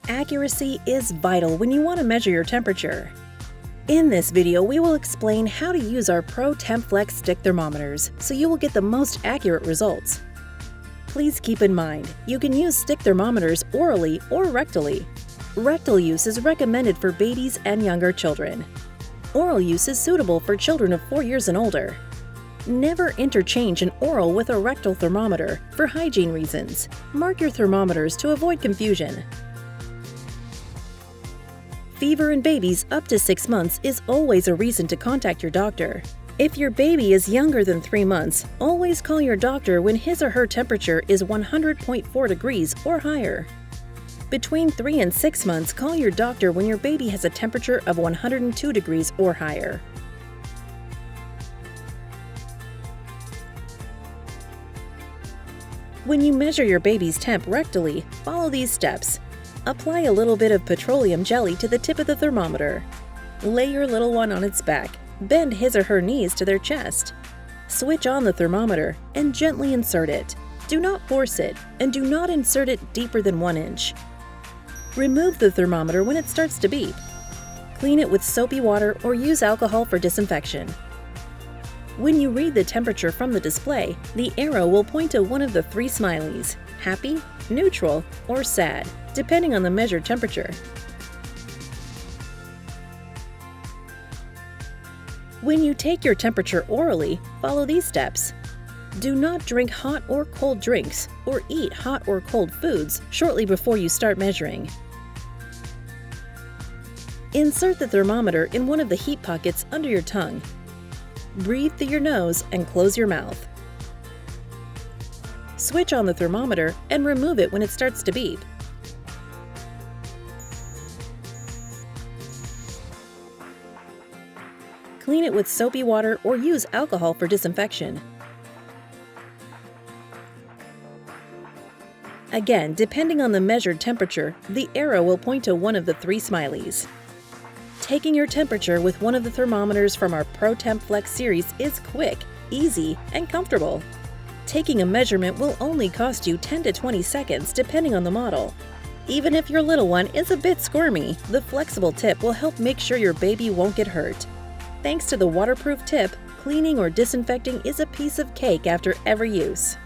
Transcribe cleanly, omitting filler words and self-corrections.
Accuracy is vital when you want to measure your temperature. In this video, we will explain how to use our ProTemp Flex stick thermometers so you will get the most accurate results. Please keep in mind, you can use stick thermometers orally or rectally. Rectal use is recommended for babies and younger children. Oral use is suitable for children of 4 years and older. Never interchange an oral with a rectal thermometer for hygiene reasons. Mark your thermometers to avoid confusion. Fever in babies up to 6 months is always a reason to contact your doctor. If your baby is younger than 3 months, always call your doctor when his or her temperature is 100.4 degrees or higher. Between 3 and 6 months, call your doctor when your baby has a temperature of 102 degrees or higher. When you measure your baby's temp rectally, follow these steps. Apply a little bit of petroleum jelly to the tip of the thermometer. Lay your little one on its back. Bend his or her knees to their chest. Switch on the thermometer and gently insert it. Do not force it, and do not insert it deeper than 1 inch. Remove the thermometer when it starts to beep. Clean it with soapy water or use alcohol for disinfection. When you read the temperature from the display, the arrow will point to one of the 3 smileys: happy, neutral, or sad, depending on the measured temperature. When you take your temperature orally, follow these steps. Do not drink hot or cold drinks or eat hot or cold foods shortly before you start measuring. Insert the thermometer in one of the heat pockets under your tongue. Breathe through your nose and close your mouth. Switch on the thermometer and remove it when it starts to beep. Clean it with soapy water or use alcohol for disinfection. Again, depending on the measured temperature, the arrow will point to one of the 3 smileys. Taking your temperature with one of the thermometers from our ProTemp Flex series is quick, easy, and comfortable. Taking a measurement will only cost you 10 to 20 seconds depending on the model. Even if your little one is a bit squirmy, the flexible tip will help make sure your baby won't get hurt. Thanks to the waterproof tip, cleaning or disinfecting is a piece of cake after every use.